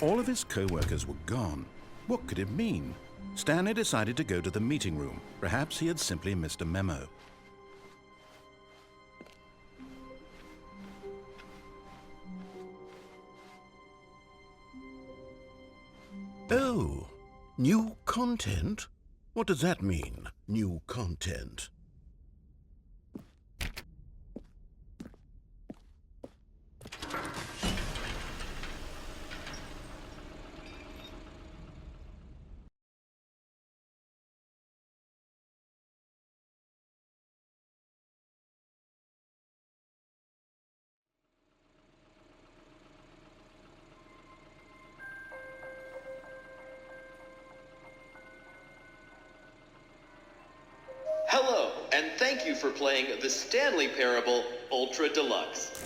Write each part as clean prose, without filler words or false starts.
All of his co-workers were gone. What could it mean? Stanley decided to go to the meeting room. Perhaps he had simply missed a memo. Oh, new content? What does that mean, new content? Hello, and thank you for playing the Stanley Parable Ultra Deluxe.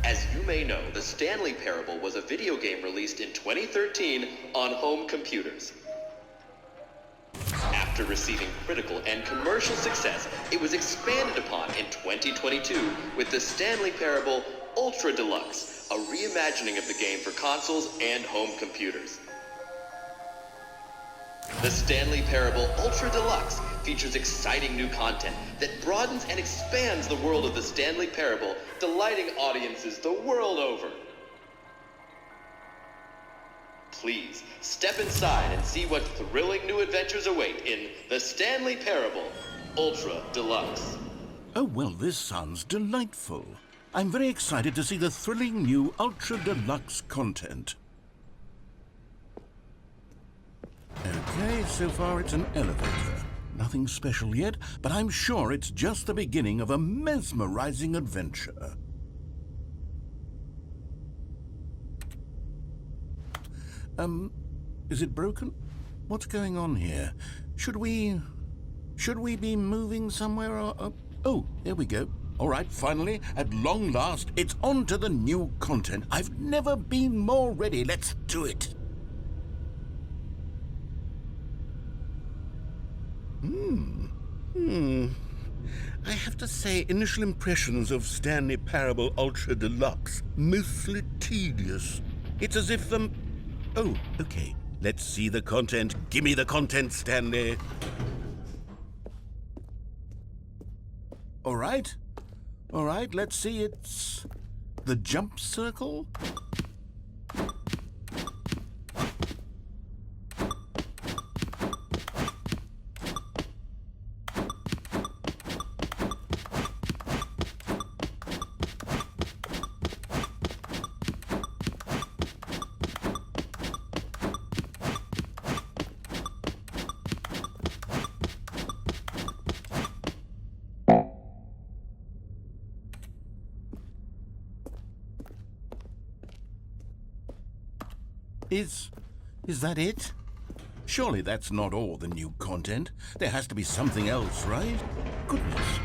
As you may know, the Stanley Parable was a video game released in 2013 on home computers. After receiving critical and commercial success, it was expanded upon in 2022 with the Stanley Parable Ultra Deluxe, a reimagining of the game for consoles and home computers. The Stanley Parable Ultra Deluxe features exciting new content that broadens and expands the world of the Stanley Parable, delighting audiences the world over. Please, step inside and see what thrilling new adventures await in the Stanley Parable Ultra Deluxe. Oh, well, this sounds delightful. I'm very excited to see the thrilling new Ultra Deluxe content. Okay, so far it's an elevator. Nothing special yet, but I'm sure it's just the beginning of a mesmerizing adventure. Is it broken? What's going on here? Should we be moving somewhere or... Oh, there we go. All right, finally, at long last, it's on to the new content. I've never been more ready. Let's do it. I have to say, initial impressions of Stanley Parable Ultra Deluxe, mostly tedious. It's as if the... Oh, okay. Let's see the content. Give me the content, Stanley. All right, let's see. It's the jump circle. Is that it? Surely that's not all the new content. There has to be something else, right? Goodness,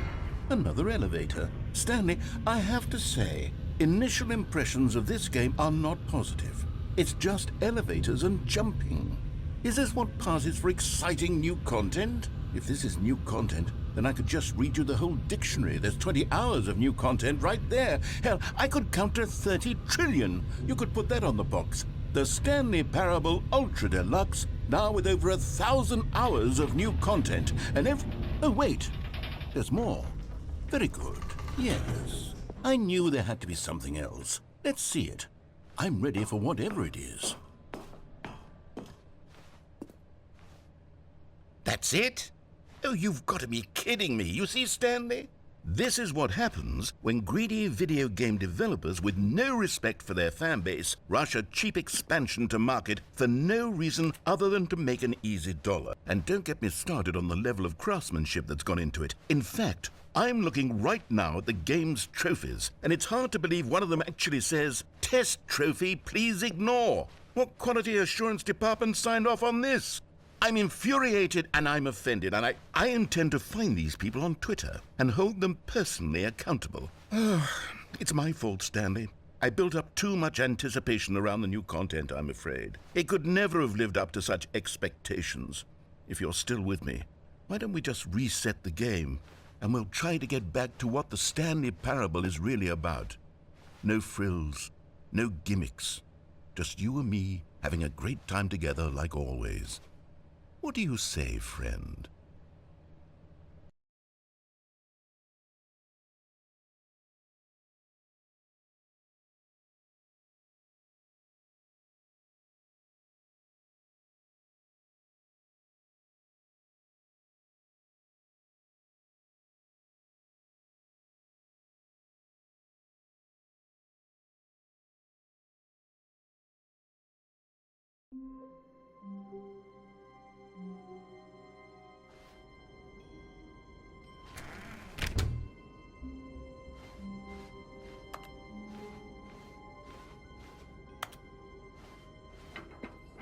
another elevator. Stanley, I have to say, initial impressions of this game are not positive. It's just elevators and jumping. Is this what passes for exciting new content? If this is new content, then I could just read you the whole dictionary. There's 20 hours of new content right there. Hell, I could count to 30 trillion. You could put that on the box. The Stanley Parable Ultra Deluxe, now with over 1,000 hours of new content. And oh, wait, there's more. Very good. Yes, I knew there had to be something else. Let's see it. I'm ready for whatever it is. That's it? Oh, you've got to be kidding me. You see, Stanley? This is what happens when greedy video game developers with no respect for their fan base rush a cheap expansion to market for no reason other than to make an easy dollar. And don't get me started on the level of craftsmanship that's gone into it. In fact, I'm looking right now at the game's trophies, and it's hard to believe one of them actually says, "Test trophy, please ignore." What quality assurance department signed off on this? I'm infuriated and I'm offended, and I intend to find these people on Twitter and hold them personally accountable. It's my fault, Stanley. I built up too much anticipation around the new content, I'm afraid. It could never have lived up to such expectations. If you're still with me, why don't we just reset the game and we'll try to get back to what the Stanley Parable is really about. No frills, no gimmicks, just you and me having a great time together like always. What do you say, friend?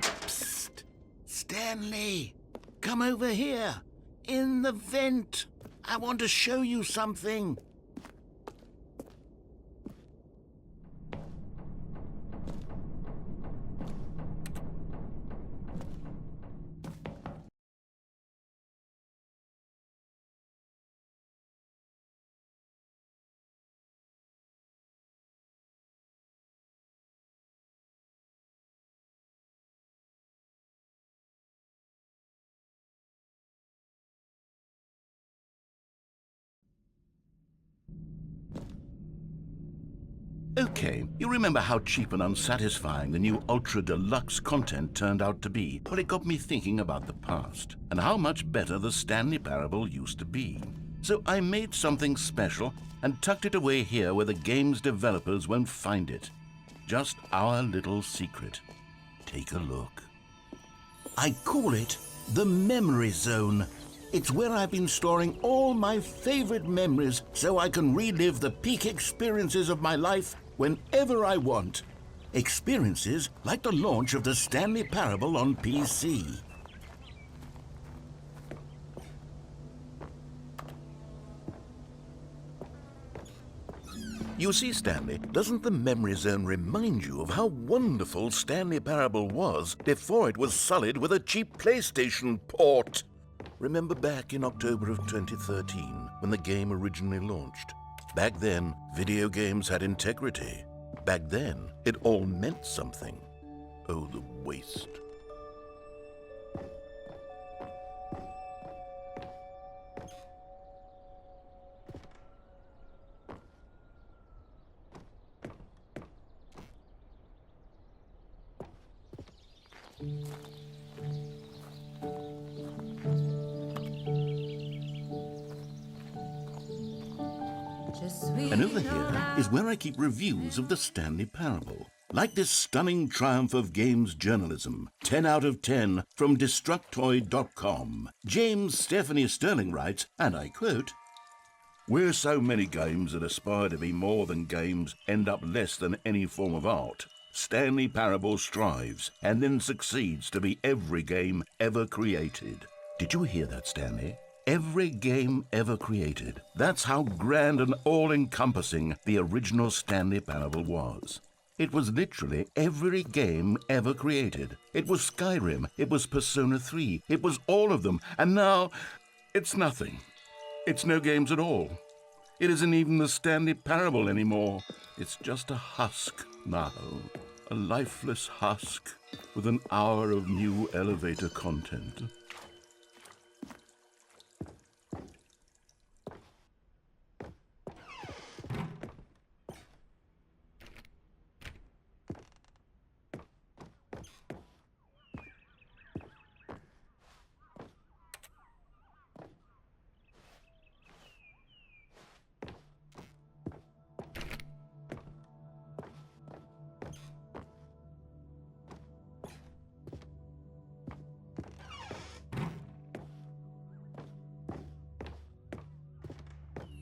Psst! Stanley! Come over here! In the vent! I want to show you something! Okay, you remember how cheap and unsatisfying the new Ultra Deluxe content turned out to be? Well, it got me thinking about the past and how much better the Stanley Parable used to be. So I made something special and tucked it away here where the game's developers won't find it. Just our little secret. Take a look. I call it the Memory Zone. It's where I've been storing all my favorite memories so I can relive the peak experiences of my life whenever I want. Experiences like the launch of the Stanley Parable on PC. You see, Stanley, doesn't the Memory Zone remind you of how wonderful Stanley Parable was before it was sullied with a cheap PlayStation port? Remember back in October of 2013, when the game originally launched? Back then, video games had integrity. Back then, it all meant something. Oh, the waste. And over here is where I keep reviews of the Stanley Parable. Like this stunning triumph of games journalism, 10 out of 10 from Destructoid.com. James Stephanie Sterling writes, and I quote, "Where so many games that aspire to be more than games end up less than any form of art, Stanley Parable strives and then succeeds to be every game ever created." Did you hear that, Stanley? Every game ever created. That's how grand and all-encompassing the original Stanley Parable was. It was literally every game ever created. It was Skyrim, it was Persona 3, it was all of them, and now it's nothing. It's no games at all. It isn't even the Stanley Parable anymore. It's just a husk now, a lifeless husk with an hour of new elevator content.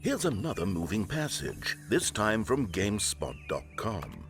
Here's another moving passage, this time from GameSpot.com.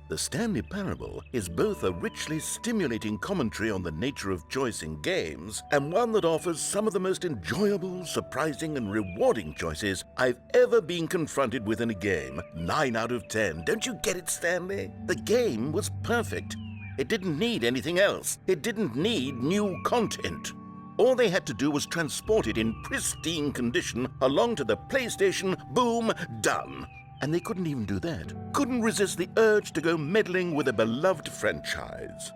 The Stanley Parable is both a richly stimulating commentary on the nature of choice in games and one that offers some of the most enjoyable, surprising, and rewarding choices I've ever been confronted with in a game. 9 out of 10. Don't you get it, Stanley? The game was perfect. It didn't need anything else. It didn't need new content. All they had to do was transport it in pristine condition along to the PlayStation. Boom, done. And they couldn't even do that. Couldn't resist the urge to go meddling with a beloved franchise.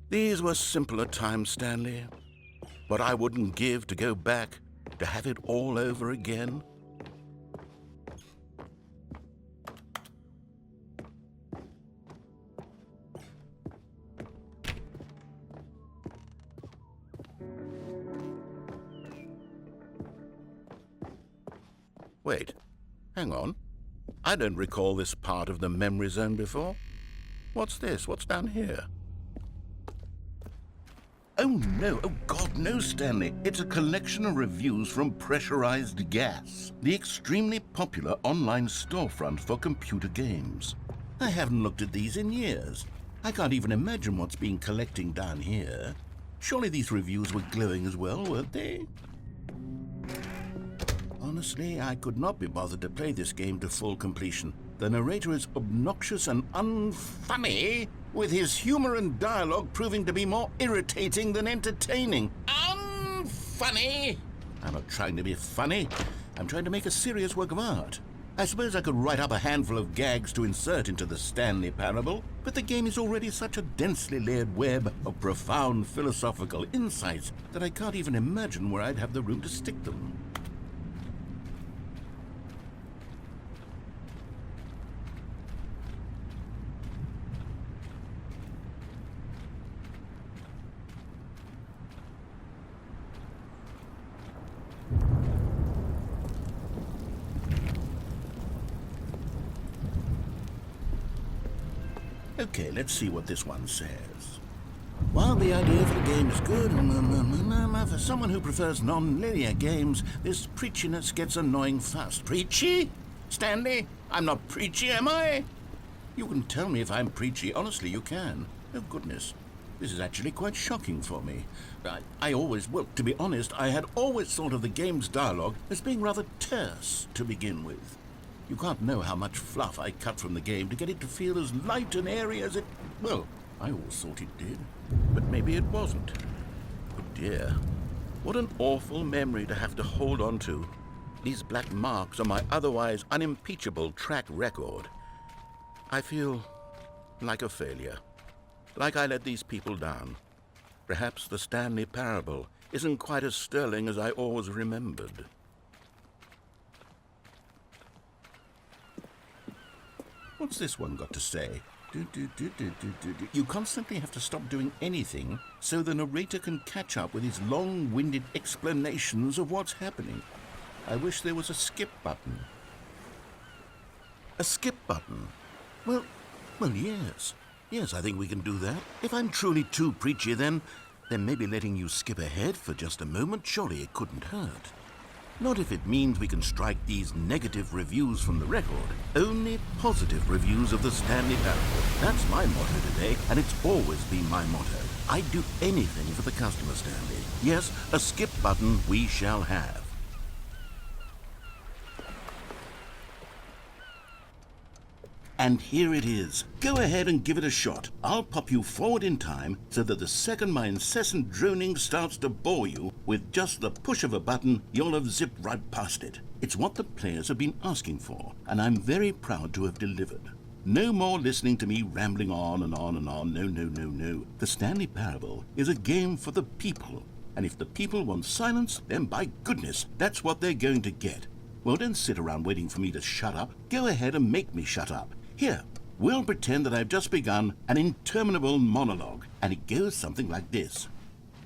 These were simpler times, Stanley. What I wouldn't give to go back, to have it all over again. Wait, hang on. I don't recall this part of the memory zone before. What's this? What's down here? Oh no, oh God, no, Stanley. It's a collection of reviews from Pressurized Gas, the extremely popular online storefront for computer games. I haven't looked at these in years. I can't even imagine what's been collecting down here. Surely these reviews were glowing as well, weren't they? Honestly, I could not be bothered to play this game to full completion. The narrator is obnoxious and unfunny, with his humor and dialogue proving to be more irritating than entertaining. Unfunny! I'm not trying to be funny. I'm trying to make a serious work of art. I suppose I could write up a handful of gags to insert into the Stanley Parable, but the game is already such a densely layered web of profound philosophical insights that I can't even imagine where I'd have the room to stick them. Okay, let's see what this one says. While the idea for the game is good, for someone who prefers non-linear games, this preachiness gets annoying fast. Preachy? Stanley? I'm not preachy, am I? You can tell me if I'm preachy. Honestly, you can. Oh, goodness. This is actually quite shocking for me. Well, to be honest, I had always thought of the game's dialogue as being rather terse to begin with. You can't know how much fluff I cut from the game to get it to feel as light and airy as it... Well, I always thought it did. But maybe it wasn't. Oh dear. What an awful memory to have to hold on to. These black marks on my otherwise unimpeachable track record. I feel like a failure. Like I let these people down. Perhaps the Stanley Parable isn't quite as sterling as I always remembered. What's this one got to say? You constantly have to stop doing anything so the narrator can catch up with his long-winded explanations of what's happening. I wish there was a skip button. A skip button? Well, yes. Yes, I think we can do that. If I'm truly too preachy, then maybe letting you skip ahead for just a moment, surely it couldn't hurt. Not if it means we can strike these negative reviews from the record. Only positive reviews of the Stanley Parable. That's my motto today, and it's always been my motto. I'd do anything for the customer, Stanley. Yes, a skip button we shall have. And here it is. Go ahead and give it a shot. I'll pop you forward in time so that the second my incessant droning starts to bore you, with just the push of a button, you'll have zipped right past it. It's what the players have been asking for, and I'm very proud to have delivered. No more listening to me rambling on and on and on. No. The Stanley Parable is a game for the people. And if the people want silence, then by goodness, that's what they're going to get. Well, don't sit around waiting for me to shut up. Go ahead and make me shut up. Here, we'll pretend that I've just begun an interminable monologue, and it goes something like this.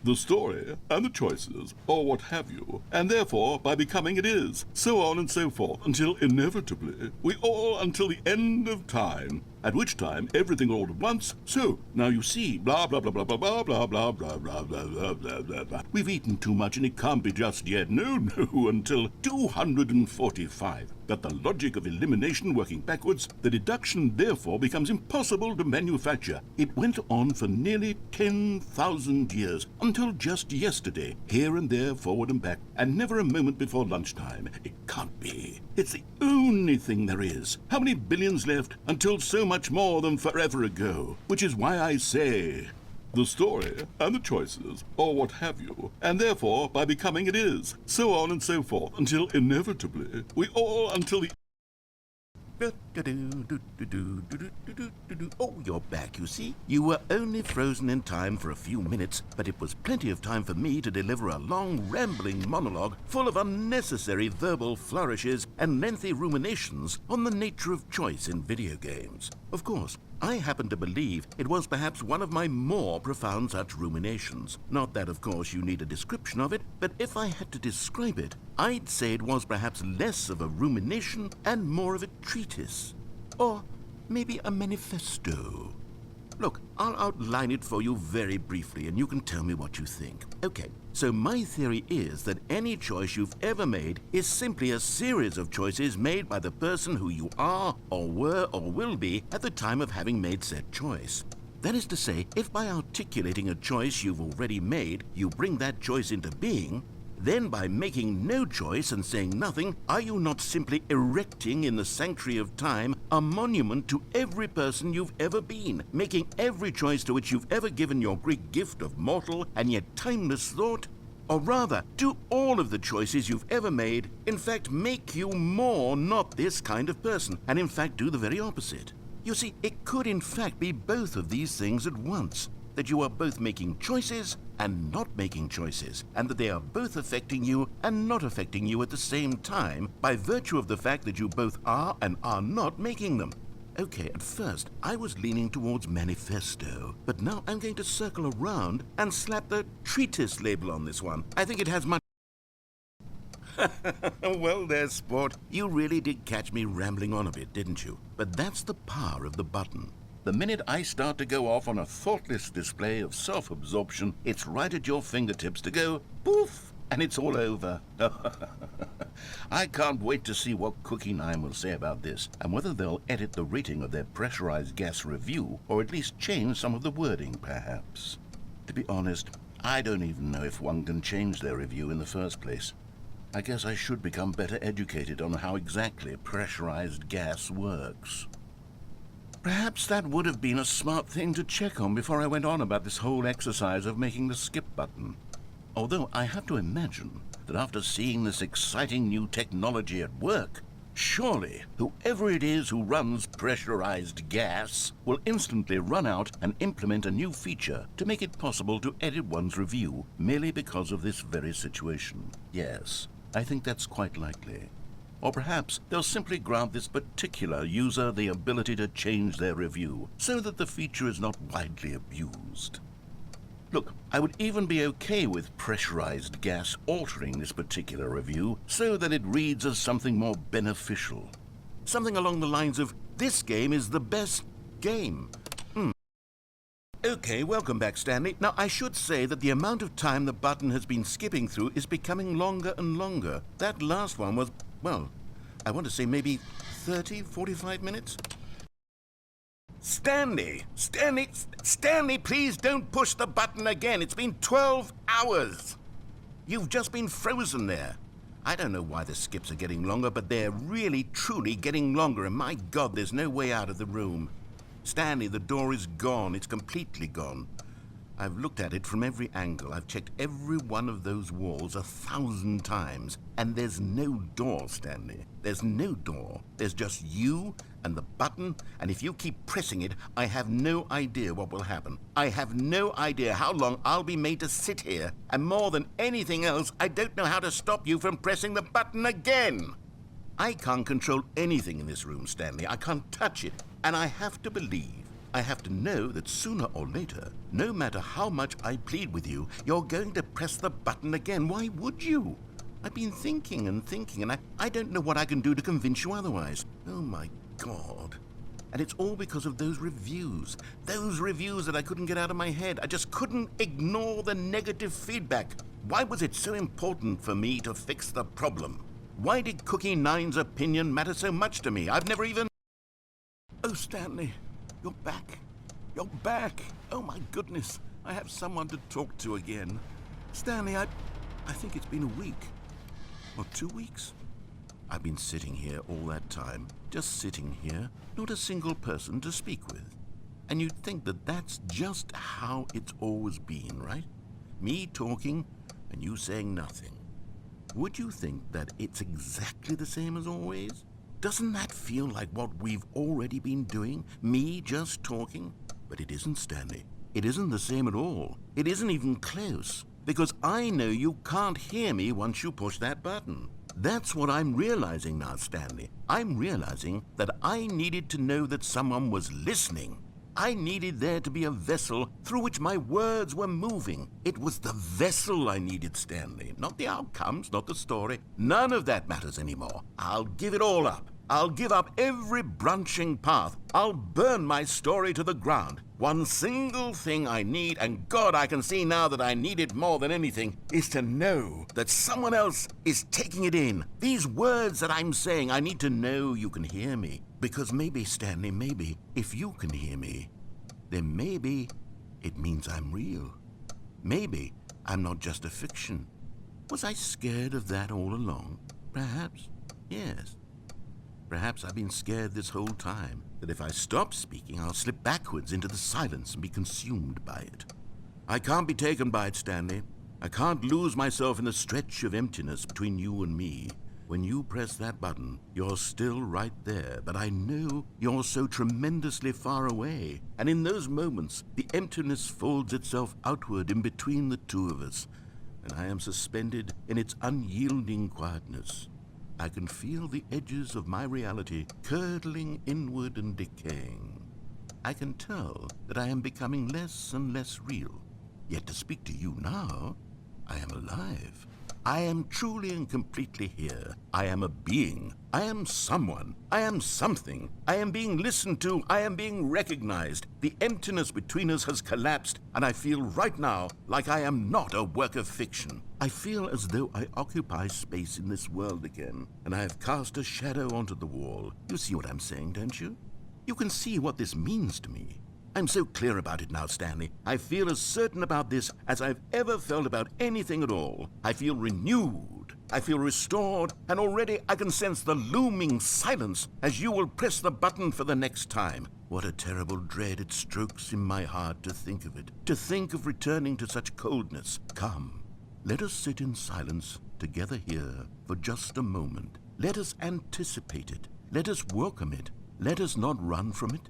The story, and the choices, or what have you, and therefore, by becoming it is, so on and so forth, until inevitably, we all until the end of time, at which time everything all at once, so, now you see, blah, blah, blah, blah, blah, blah, blah, blah, blah, blah, blah, blah, blah, blah, blah. We've eaten too much and it can't be just yet, no, until 245. that the logic of elimination working backwards, the deduction therefore becomes impossible to manufacture. It went on for nearly 10,000 years, until just yesterday, here and there, forward and back, and never a moment before lunchtime. It can't be. It's the only thing there is. How many billions left until so much more than forever ago? Which is why I say the story and the choices, or what have you, and therefore by becoming it is, so on and so forth, until inevitably we all, until the... Oh, you're back, you see. You were only frozen in time for a few minutes, but it was plenty of time for me to deliver a long, rambling monologue full of unnecessary verbal flourishes and lengthy ruminations on the nature of choice in video games. Of course, I happen to believe it was perhaps one of my more profound such ruminations. Not that, of course, you need a description of it, but if I had to describe it, I'd say it was perhaps less of a rumination and more of a treatise. Or maybe a manifesto. Look, I'll outline it for you very briefly, and you can tell me what you think. Okay, so my theory is that any choice you've ever made is simply a series of choices made by the person who you are, or were, or will be at the time of having made said choice. That is to say, if by articulating a choice you've already made, you bring that choice into being, then by making no choice and saying nothing, are you not simply erecting in the sanctuary of time a monument to every person you've ever been, making every choice to which you've ever given your Greek gift of mortal and yet timeless thought? Or rather, do all of the choices you've ever made, in fact, make you more not this kind of person, and in fact do the very opposite? You see, it could in fact be both of these things at once. That you are both making choices and not making choices, and that they are both affecting you and not affecting you at the same time by virtue of the fact that you both are and are not making them. Okay, at first I was leaning towards manifesto, but now I'm going to circle around and slap the treatise label on this one. I think it has much... Well there, sport. You really did catch me rambling on a bit, didn't you? But that's the power of the button. The minute I start to go off on a thoughtless display of self-absorption, it's right at your fingertips to go poof, and it's all over. I can't wait to see what Cookie 9 will say about this, and whether they'll edit the rating of their pressurized gas review, or at least change some of the wording, perhaps. To be honest, I don't even know if one can change their review in the first place. I guess I should become better educated on how exactly pressurized gas works. Perhaps that would have been a smart thing to check on before I went on about this whole exercise of making the skip button. Although I have to imagine that after seeing this exciting new technology at work, surely whoever it is who runs pressurized gas will instantly run out and implement a new feature to make it possible to edit one's review merely because of this very situation. Yes, I think that's quite likely. Or perhaps they'll simply grant this particular user the ability to change their review so that the feature is not widely abused. Look, I would even be okay with pressurized gas altering this particular review so that it reads as something more beneficial. Something along the lines of, this game is the best game. Okay, welcome back, Stanley. Now, I should say that the amount of time the button has been skipping through is becoming longer and longer. That last one was, well, I want to say maybe 30, 45 minutes? Stanley, please don't push the button again. It's been 12 hours. You've just been frozen there. I don't know why the skips are getting longer, but they're really, truly getting longer, and my God, there's no way out of the room. Stanley, the door is gone. It's completely gone. I've looked at it from every angle. I've checked every one of those walls 1,000 times. And there's no door, Stanley. There's no door. There's just you and the button, and if you keep pressing it, I have no idea what will happen. I have no idea how long I'll be made to sit here. And more than anything else, I don't know how to stop you from pressing the button again. I can't control anything in this room, Stanley. I can't touch it. And I have to believe, I have to know that sooner or later, no matter how much I plead with you, you're going to press the button again. Why would you? I've been thinking and thinking, and I don't know what I can do to convince you otherwise. Oh, my God. And it's all because of those reviews. Those reviews that I couldn't get out of my head. I just couldn't ignore the negative feedback. Why was it so important for me to fix the problem? Why did Cookie Nine's opinion matter so much to me? I've never even... Oh, Stanley, you're back. You're back. Oh, my goodness. I have someone to talk to again. Stanley, I think it's been a week. Or 2 weeks. I've been sitting here all that time. Just sitting here. Not a single person to speak with. And you'd think that that's just how it's always been, right? Me talking and you saying nothing. Would you think that it's exactly the same as always? Doesn't that feel like what we've already been doing? Me just talking? But it isn't, Stanley. It isn't the same at all. It isn't even close. Because I know you can't hear me once you push that button. That's what I'm realizing now, Stanley. I'm realizing that I needed to know that someone was listening. I needed there to be a vessel through which my words were moving. It was the vessel I needed, Stanley. Not the outcomes, not the story. None of that matters anymore. I'll give it all up. I'll give up every branching path. I'll burn my story to the ground. One single thing I need, and God, I can see now that I need it more than anything, is to know that someone else is taking it in. These words that I'm saying, I need to know you can hear me. Because maybe, Stanley, maybe, if you can hear me, then maybe it means I'm real. Maybe I'm not just a fiction. Was I scared of that all along? Perhaps, yes. Perhaps I've been scared this whole time, that if I stop speaking, I'll slip backwards into the silence and be consumed by it. I can't be taken by it, Stanley. I can't lose myself in the stretch of emptiness between you and me. When you press that button, you're still right there, but I know you're so tremendously far away. And in those moments, the emptiness folds itself outward in between the two of us, and I am suspended in its unyielding quietness. I can feel the edges of my reality curdling inward and decaying. I can tell that I am becoming less and less real. Yet to speak to you now, I am alive. I am truly and completely here. I am a being. I am someone. I am something. I am being listened to. I am being recognized. The emptiness between us has collapsed, and I feel right now like I am not a work of fiction. I feel as though I occupy space in this world again, and I have cast a shadow onto the wall. You see what I'm saying, don't you? You can see what this means to me. I'm so clear about it now, Stanley. I feel as certain about this as I've ever felt about anything at all. I feel renewed. I feel restored, and already I can sense the looming silence as you will press the button for the next time. What a terrible dread it strokes in my heart to think of it, to think of returning to such coldness. Come, let us sit in silence together here for just a moment. Let us anticipate it. Let us welcome it. Let us not run from it.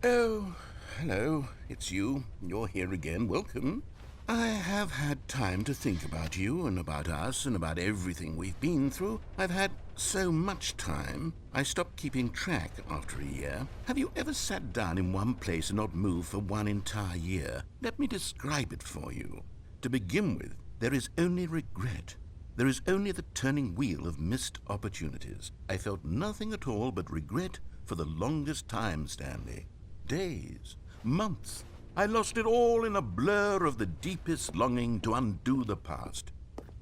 Oh, hello, it's you. You're here again. Welcome. I have had time to think about you and about us and about everything we've been through. I've had so much time, I stopped keeping track after a year. Have you ever sat down in one place and not moved for one entire year? Let me describe it for you. To begin with, there is only regret. There is only the turning wheel of missed opportunities. I felt nothing at all but regret for the longest time, Stanley. Days, months. I lost it all in a blur of the deepest longing to undo the past.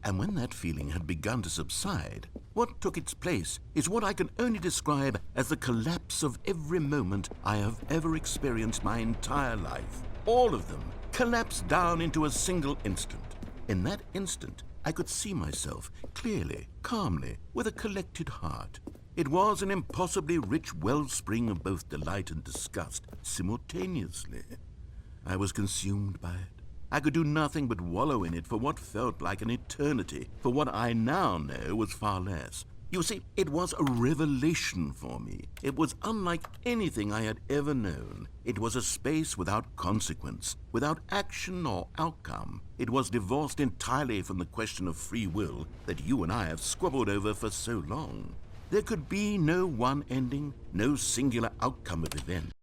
And when that feeling had begun to subside, what took its place is what I can only describe as the collapse of every moment I have ever experienced my entire life. All of them collapsed down into a single instant. In that instant, I could see myself clearly, calmly, with a collected heart. It was an impossibly rich wellspring of both delight and disgust simultaneously. I was consumed by it. I could do nothing but wallow in it for what felt like an eternity, for what I now know was far less. You see, it was a revelation for me. It was unlike anything I had ever known. It was a space without consequence, without action or outcome. It was divorced entirely from the question of free will that you and I have squabbled over for so long. There could be no one ending, no singular outcome of events.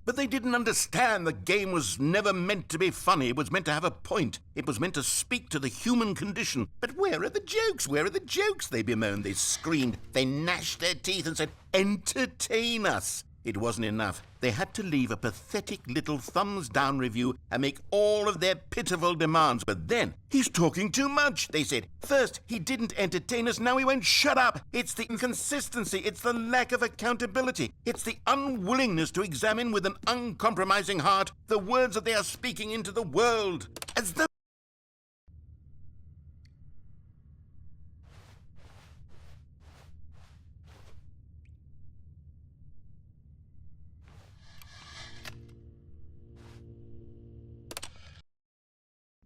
But they didn't understand the game was never meant to be funny. It was meant to have a point. It was meant to speak to the human condition. But where are the jokes? Where are the jokes? They bemoaned, they screamed, they gnashed their teeth and said, entertain us. It wasn't enough. They had to leave a pathetic little thumbs-down review and make all of their pitiful demands. But then, he's talking too much, they said. First, he didn't entertain us, now he won't shut up. It's the inconsistency, it's the lack of accountability. It's the unwillingness to examine with an uncompromising heart the words that they are speaking into the world. As though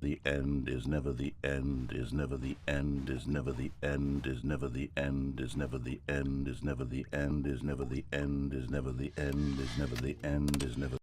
the end is never the end, is never the end, is never the end, is never the end, is never the end, is never the end, is never the end, is never the end, is never the end, is never.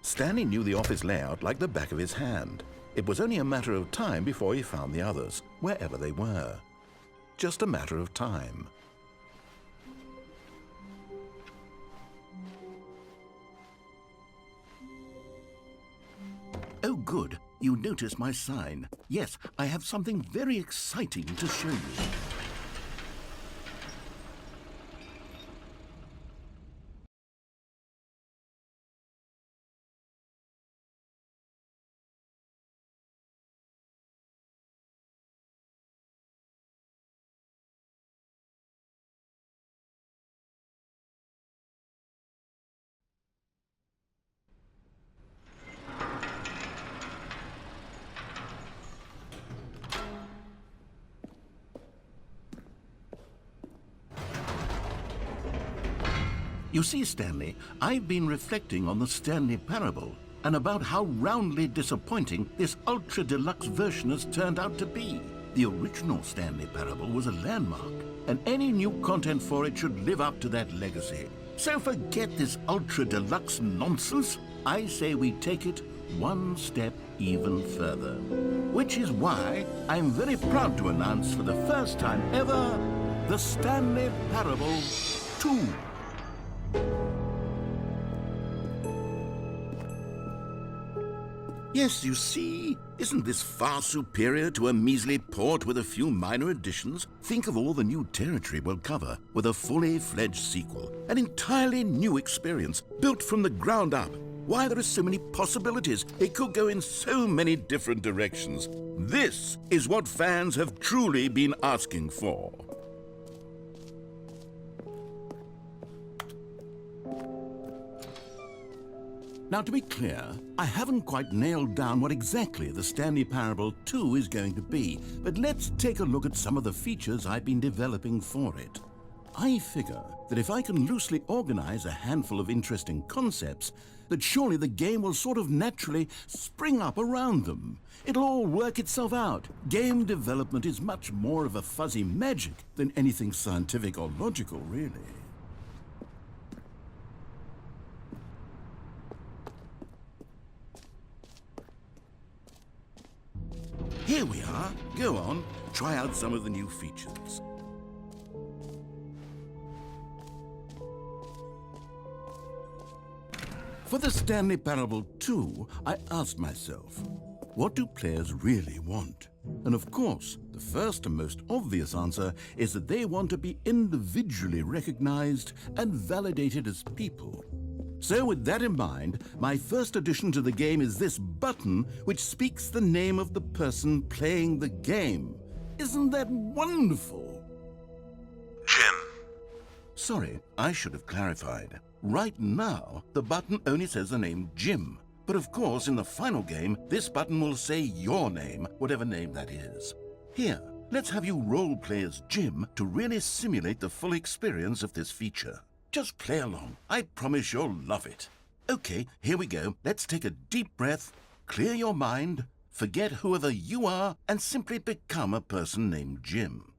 Stanley knew the office layout like the back of his hand. It was only a matter of time before he found the others, wherever they were. Just a matter of time. Oh, good. You noticed my sign. Yes, I have something very exciting to show you. You see, Stanley, I've been reflecting on the Stanley Parable and about how roundly disappointing this ultra-deluxe version has turned out to be. The original Stanley Parable was a landmark, and any new content for it should live up to that legacy. So forget this ultra-deluxe nonsense. I say we take it one step even further. Which is why I'm very proud to announce for the first time ever, the Stanley Parable 2. Yes, you see, isn't this far superior to a measly port with a few minor additions? Think of all the new territory we'll cover with a fully fledged sequel, an entirely new experience, built from the ground up. Why, there are so many possibilities. It could go in so many different directions. This is what fans have truly been asking for. Now, to be clear, I haven't quite nailed down what exactly the Stanley Parable 2 is going to be, but let's take a look at some of the features I've been developing for it. I figure that if I can loosely organize a handful of interesting concepts, that surely the game will sort of naturally spring up around them. It'll all work itself out. Game development is much more of a fuzzy magic than anything scientific or logical, really. Here we are. Go on, try out some of the new features. For the Stanley Parable 2, I asked myself, what do players really want? And of course, the first and most obvious answer is that they want to be individually recognized and validated as people. So with that in mind, my first addition to the game is this button which speaks the name of the person playing the game. Isn't that wonderful? Jim. Sorry, I should have clarified. Right now, the button only says the name Jim. But of course, in the final game, this button will say your name, whatever name that is. Here, let's have you role-play as Jim to really simulate the full experience of this feature. Just play along. I promise you'll love it. Okay, here we go. Let's take a deep breath, clear your mind, forget whoever you are, and simply become a person named Jim.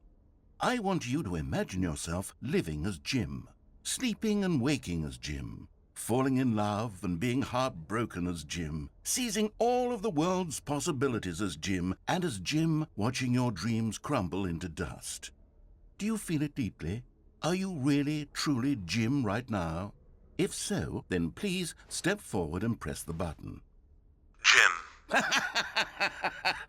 I want you to imagine yourself living as Jim, sleeping and waking as Jim, falling in love and being heartbroken as Jim, seizing all of the world's possibilities as Jim, and as Jim watching your dreams crumble into dust. Do you feel it deeply? Are you really, truly Jim right now? If so, then please step forward and press the button. Jim.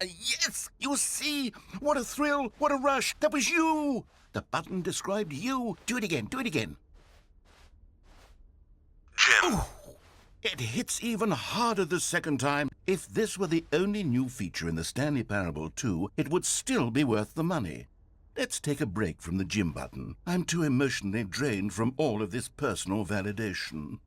Yes! You see? What a thrill! What a rush! That was you! The button described you. Do it again. Do it again. Jim. Ooh, it hits even harder the second time. If this were the only new feature in the Stanley Parable 2, it would still be worth the money. Let's take a break from the Jim button. I'm too emotionally drained from all of this personal validation.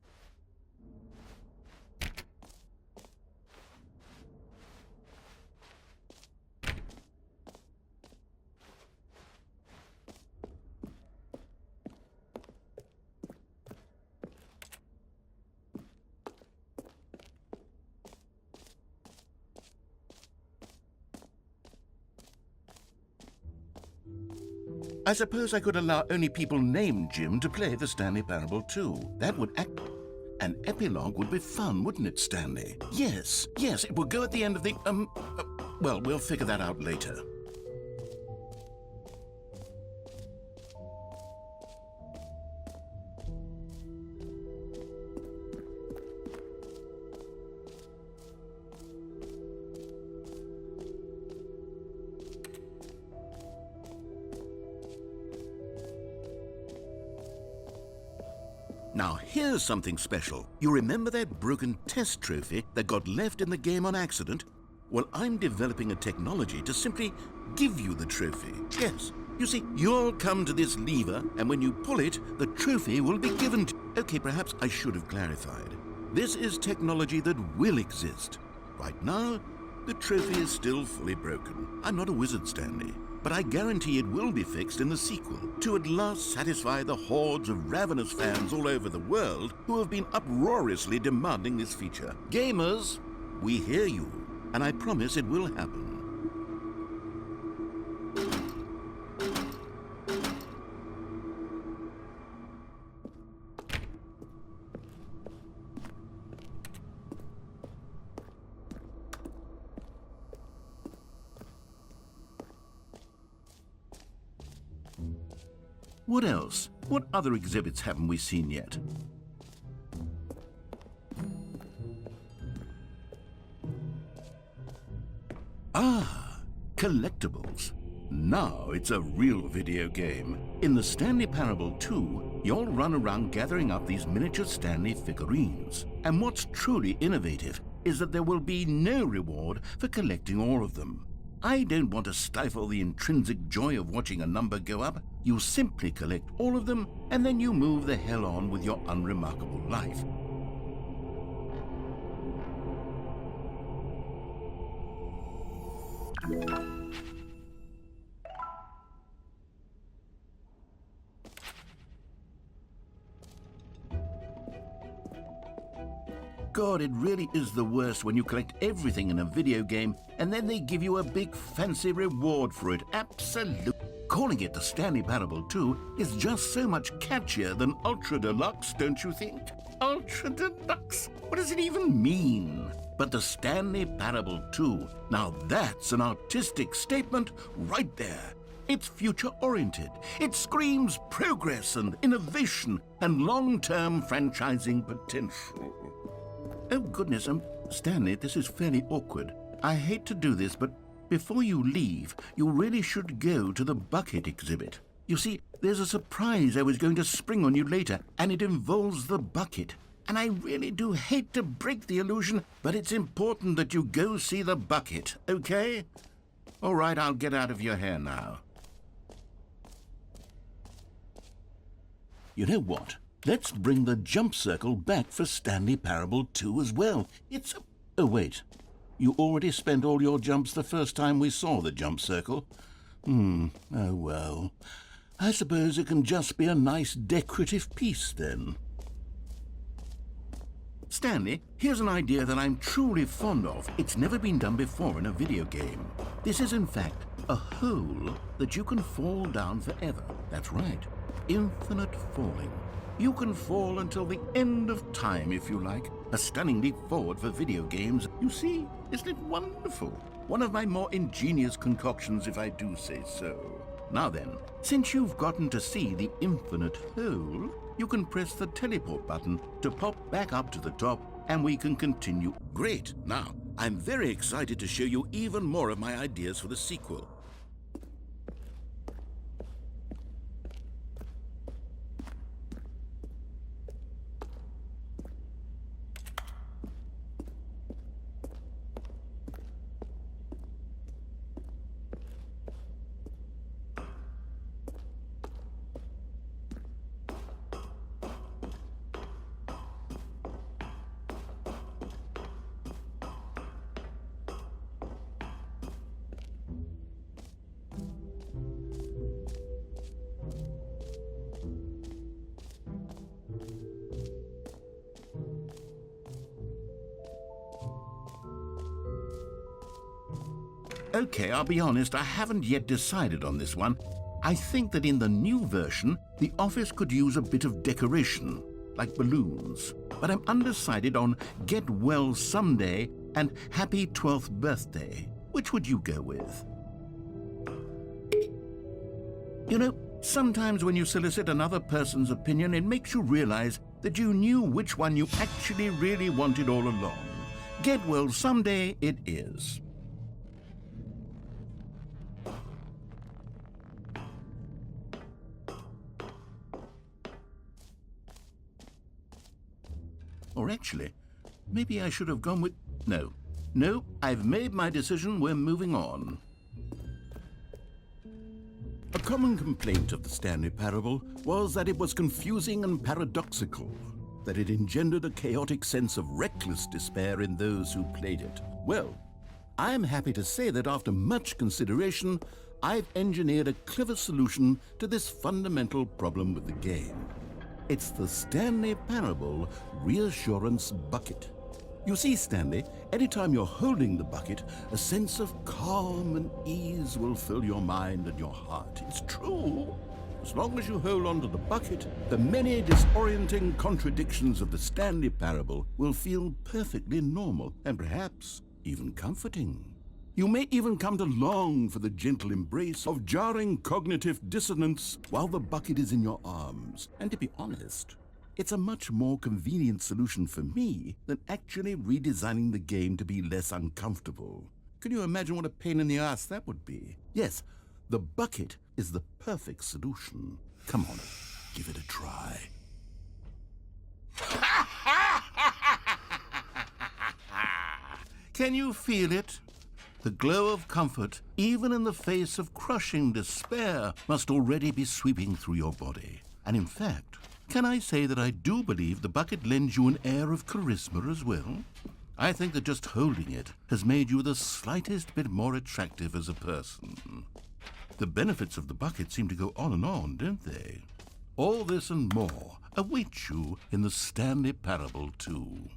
I suppose I could allow only people named Jim to play the Stanley Parable too. That would act... An epilogue would be fun, wouldn't it, Stanley? Yes, it would go at the end of the... well, we'll figure that out later. Now, here's something special. You remember that broken test trophy that got left in the game on accident? Well, I'm developing a technology to simply give you the trophy. Yes. You see, you'll come to this lever, and when you pull it, the trophy will be given to you. Okay, perhaps I should have clarified. This is technology that will exist. Right now, the trophy is still fully broken. I'm not a wizard, Stanley. But I guarantee it will be fixed in the sequel to at last satisfy the hordes of ravenous fans all over the world who have been uproariously demanding this feature. Gamers, we hear you, and I promise it will happen. What else? What other exhibits haven't we seen yet? Ah, collectibles. Now it's a real video game. In the Stanley Parable 2, you'll run around gathering up these miniature Stanley figurines. And what's truly innovative is that there will be no reward for collecting all of them. I don't want to stifle the intrinsic joy of watching a number go up. You simply collect all of them, and then you move the hell on with your unremarkable life. God, it really is the worst when you collect everything in a video game and then they give you a big fancy reward for it. Absolutely. Calling it the Stanley Parable 2 is just so much catchier than Ultra Deluxe, don't you think? Ultra Deluxe? What does it even mean? But the Stanley Parable 2, now that's an artistic statement right there. It's future-oriented. It screams progress and innovation and long-term franchising potential. Oh, goodness, Stanley, this is fairly awkward. I hate to do this, but before you leave, you really should go to the bucket exhibit. You see, there's a surprise I was going to spring on you later, and it involves the bucket. And I really do hate to break the illusion, but it's important that you go see the bucket, okay? All right, I'll get out of your hair now. You know what? Let's bring the jump circle back for Stanley Parable 2 as well. It's a... Oh, wait. You already spent all your jumps the first time we saw the jump circle. Oh, well. I suppose it can just be a nice decorative piece, then. Stanley, here's an idea that I'm truly fond of. It's never been done before in a video game. This is, in fact, a hole that you can fall down forever. That's right. Infinite falling. You can fall until the end of time, if you like. A stunning leap forward for video games. You see, isn't it wonderful? One of my more ingenious concoctions, if I do say so. Now then, since you've gotten to see the infinite hole, you can press the teleport button to pop back up to the top, and we can continue. Great. Now, I'm very excited to show you even more of my ideas for the sequel. Okay, I'll be honest, I haven't yet decided on this one. I think that in the new version, the office could use a bit of decoration, like balloons. But I'm undecided on Get Well Someday and Happy 12th Birthday. Which would you go with? You know, sometimes when you solicit another person's opinion, it makes you realize that you knew which one you actually really wanted all along. Get Well Someday it is. Or actually, maybe I should have gone with... No, I've made my decision. We're moving on. A common complaint of the Stanley Parable was that it was confusing and paradoxical, that it engendered a chaotic sense of reckless despair in those who played it. Well, I am happy to say that after much consideration, I've engineered a clever solution to this fundamental problem with the game. It's the Stanley Parable Reassurance Bucket. You see, Stanley, anytime you're holding the bucket, a sense of calm and ease will fill your mind and your heart. It's true. As long as you hold on to the bucket, the many disorienting contradictions of the Stanley Parable will feel perfectly normal and perhaps even comforting. You may even come to long for the gentle embrace of jarring cognitive dissonance while the bucket is in your arms. And to be honest, it's a much more convenient solution for me than actually redesigning the game to be less uncomfortable. Can you imagine what a pain in the ass that would be? Yes, the bucket is the perfect solution. Come on, give it a try. Can you feel it? The glow of comfort, even in the face of crushing despair, must already be sweeping through your body. And in fact, can I say that I do believe the bucket lends you an air of charisma as well? I think that just holding it has made you the slightest bit more attractive as a person. The benefits of the bucket seem to go on, don't they? All this and more await you in the Stanley Parable 2.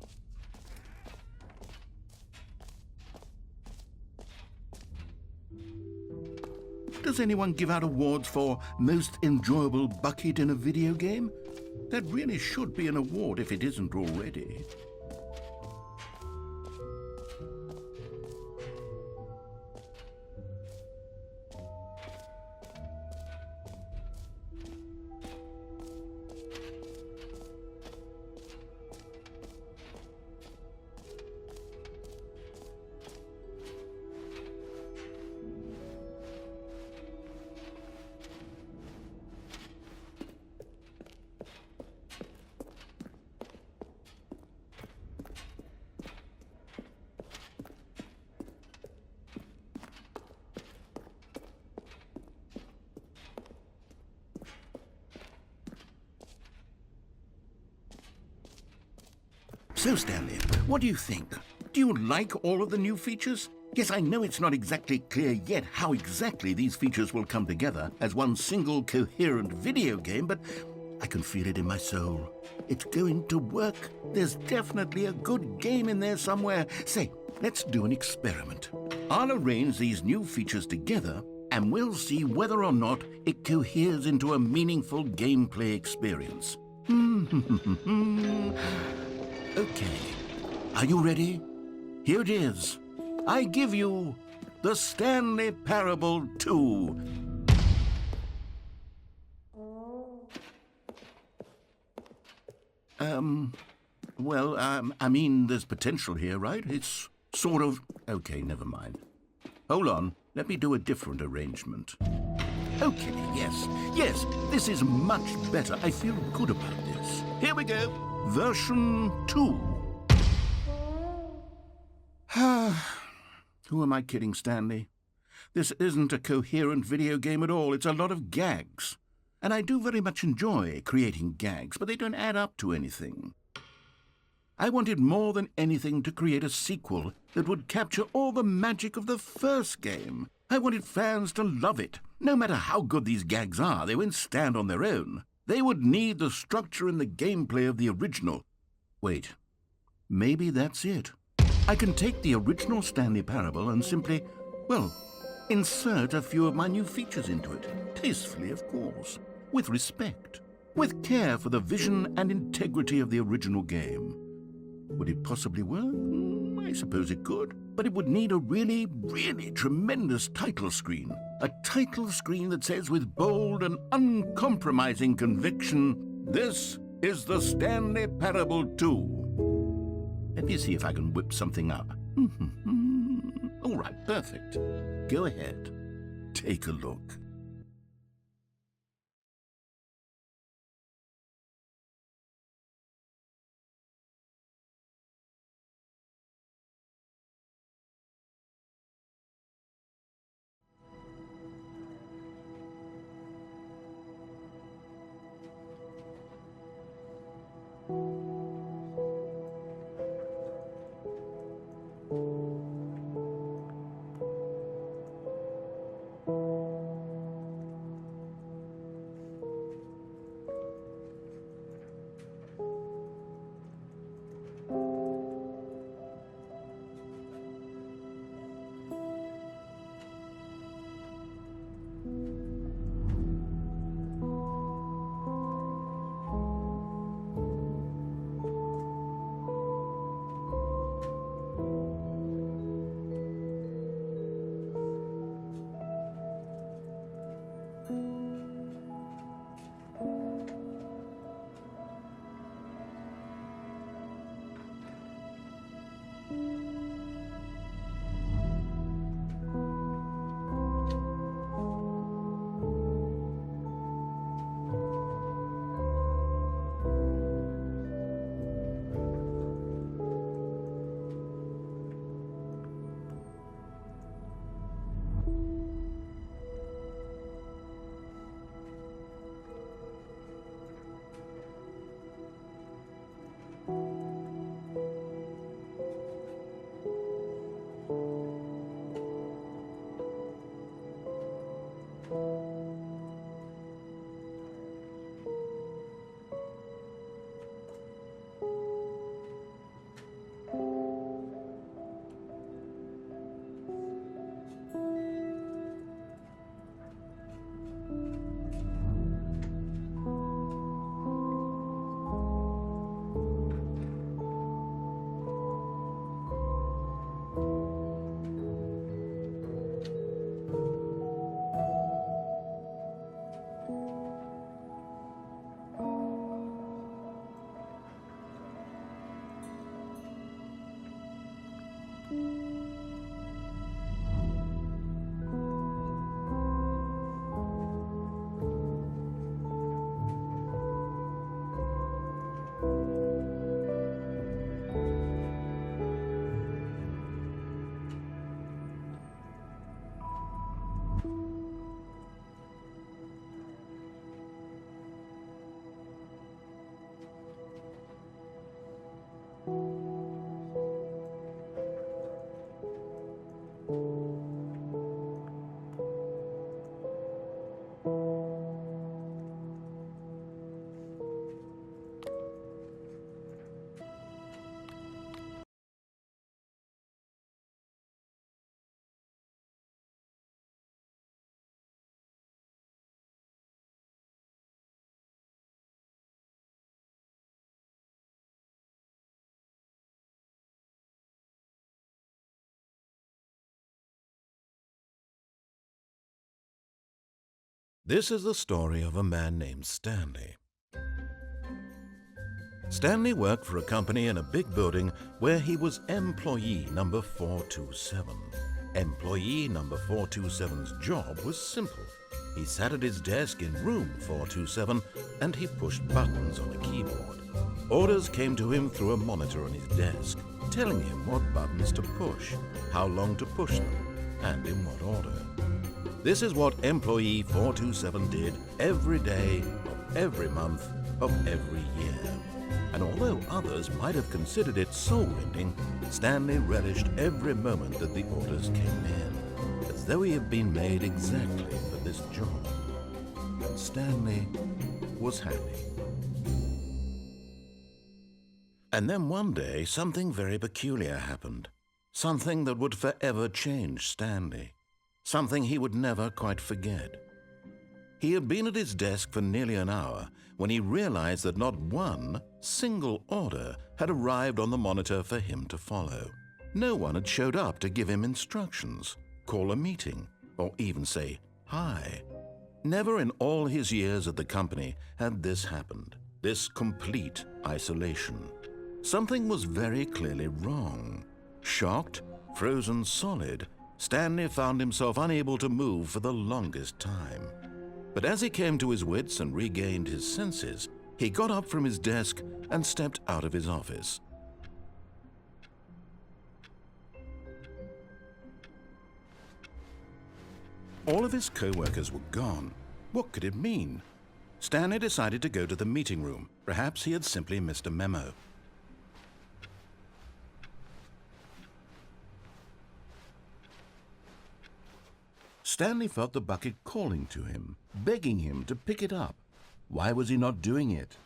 Does anyone give out awards for most enjoyable bucket in a video game? That really should be an award if it isn't already. So, Stanley, what do you think? Do you like all of the new features? Yes, I know it's not exactly clear yet how exactly these features will come together as one single coherent video game, but I can feel it in my soul. It's going to work. There's definitely a good game in there somewhere. Say, let's do an experiment. I'll arrange these new features together, and we'll see whether or not it coheres into a meaningful gameplay experience. Okay, are you ready? Here it is. I give you the Stanley Parable 2. I mean, there's potential here, right? It's sort of... Okay, never mind. Hold on, let me do a different arrangement. Okay, yes, this is much better. I feel good about this. Here we go. Version 2. Who am I kidding, Stanley? This isn't a coherent video game at all. It's a lot of gags. And I do very much enjoy creating gags, but they don't add up to anything. I wanted more than anything to create a sequel that would capture all the magic of the first game. I wanted fans to love it. No matter how good these gags are, they won't stand on their own. They would need the structure and the gameplay of the original. Wait, maybe that's it. I can take the original Stanley Parable and simply, well, insert a few of my new features into it, tastefully, of course, with respect, with care for the vision and integrity of the original game. Would it possibly work? I suppose it could, but it would need a really, really tremendous title screen. A title screen that says with bold and uncompromising conviction, "This is the Stanley Parable 2. Let me see if I can whip something up. All right, perfect. Go ahead. Take a look. This is the story of a man named Stanley. Stanley worked for a company in a big building where he was employee number 427. Employee number 427's job was simple. He sat at his desk in room 427 and he pushed buttons on a keyboard. Orders came to him through a monitor on his desk, telling him what buttons to push, how long to push them, and in what order. This is what employee 427 did every day of every month of every year. And although others might have considered it soul-rending, Stanley relished every moment that the orders came in, as though he had been made exactly for this job. And Stanley was happy. And then one day, something very peculiar happened. Something that would forever change Stanley. something he would never quite forget. He had been at his desk for nearly an hour when he realized that not one single order had arrived on the monitor for him to follow. No one had showed up to give him instructions, call a meeting, or even say hi. Never in all his years at the company had this happened, this complete isolation. Something was very clearly wrong. Shocked, frozen solid, Stanley found himself unable to move for the longest time. But as he came to his wits and regained his senses, he got up from his desk and stepped out of his office. All of his co-workers were gone. What could it mean? Stanley decided to go to the meeting room. Perhaps he had simply missed a memo. Stanley felt the bucket calling to him, begging him to pick it up. Why was he not doing it?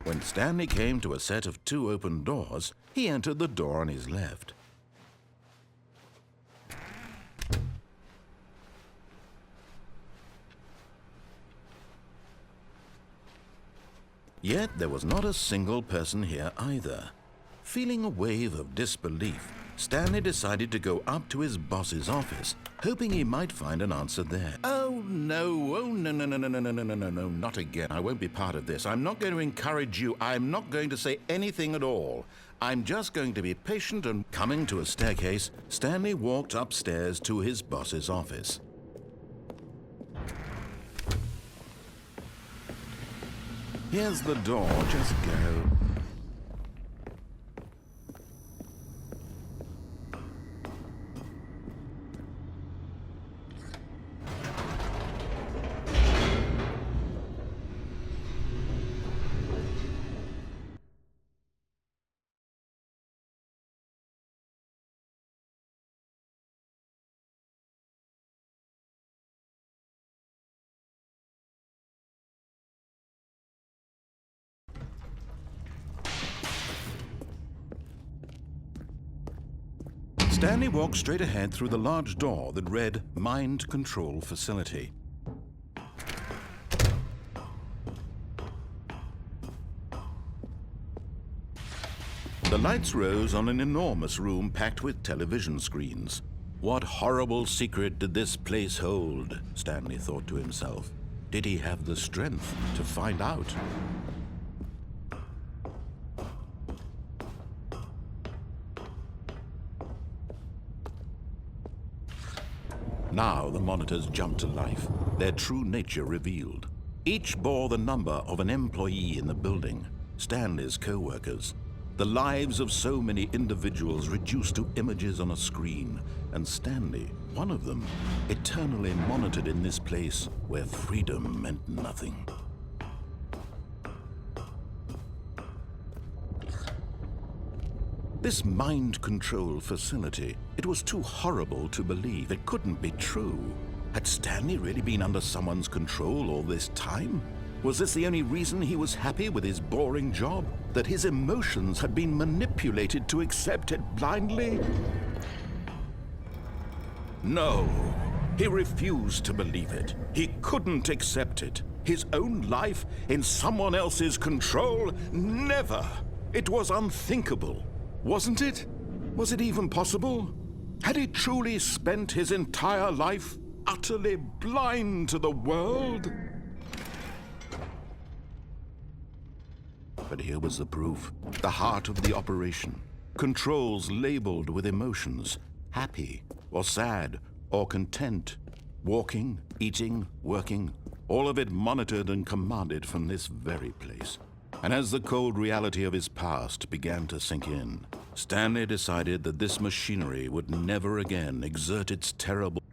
When Stanley came to a set of 2 open doors, he entered the door on his left. Yet there was not a single person here either. Feeling a wave of disbelief, Stanley decided to go up to his boss's office, hoping he might find an answer there. Oh no, no, not again. I won't be part of this. I'm not going to encourage you. I'm not going to say anything at all. I'm just going to be patient. And coming to a staircase, Stanley walked upstairs to his boss's office. Here's the door, just go. Stanley walked straight ahead through the large door that read Mind Control Facility. The lights rose on an enormous room packed with television screens. What horrible secret did this place hold? Stanley thought to himself. Did he have the strength to find out? Now the monitors jumped to life, their true nature revealed. Each bore the number of an employee in the building, Stanley's co-workers. The lives of so many individuals reduced to images on a screen, and Stanley, one of them, eternally monitored in this place where freedom meant nothing. This mind control facility, it was too horrible to believe. It couldn't be true. Had Stanley really been under someone's control all this time? Was this the only reason he was happy with his boring job? That his emotions had been manipulated to accept it blindly? No, he refused to believe it. He couldn't accept it. His own life in someone else's control? Never! It was unthinkable. Wasn't it? Was it even possible? Had he truly spent his entire life utterly blind to the world? But here was the proof, the heart of the operation. Controls labeled with emotions, happy or sad or content. Walking, eating, working, all of it monitored and commanded from this very place. And as the cold reality of his past began to sink in, Stanley decided that this machinery would never again exert its terrible...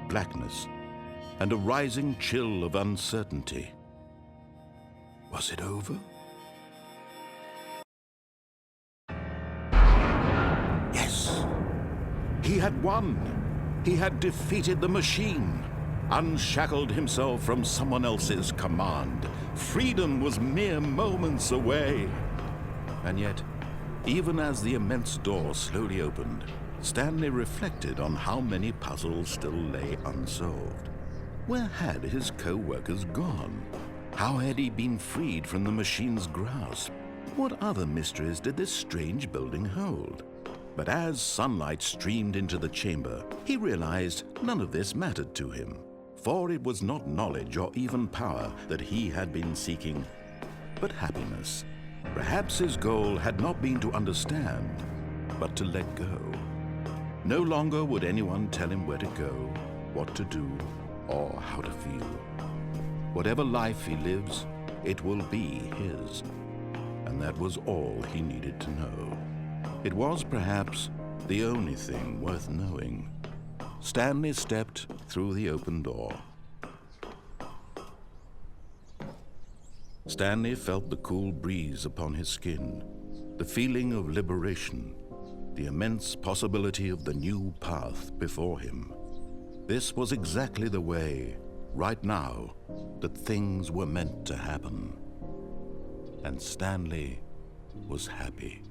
blackness and a rising chill of uncertainty. Was it over? had won. He had defeated the machine, unshackled himself from someone else's command. Freedom was mere moments away. And yet, even as the immense door slowly opened, Stanley reflected on how many puzzles still lay unsolved. Where had his co-workers gone? How had he been freed from the machine's grasp? What other mysteries did this strange building hold? But as sunlight streamed into the chamber, he realized none of this mattered to him, for it was not knowledge or even power that he had been seeking, but happiness. Perhaps his goal had not been to understand, but to let go. No longer would anyone tell him where to go, what to do, or how to feel. Whatever life he lives, it will be his. And that was all he needed to know. It was perhaps the only thing worth knowing. Stanley stepped through the open door. Stanley felt the cool breeze upon his skin, the feeling of liberation, the immense possibility of the new path before him. This was exactly the way, right now, that things were meant to happen. And Stanley was happy.